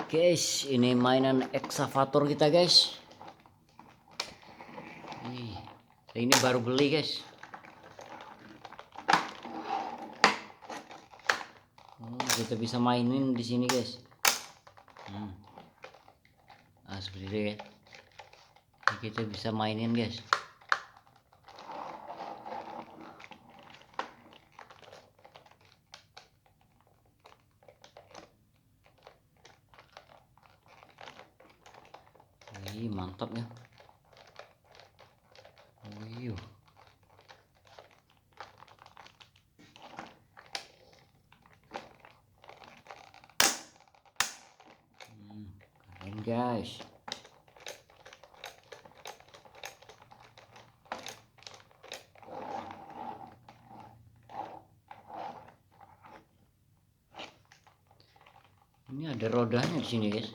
Guys, ini mainan eksavator kita guys. Ini baru beli guys. Kita bisa mainin di sini guys. Nah, seperti itu ya. Kita bisa mainin guys. Wih, mantap ya. Wih. Keren guys. Ini ada rodanya di sini guys.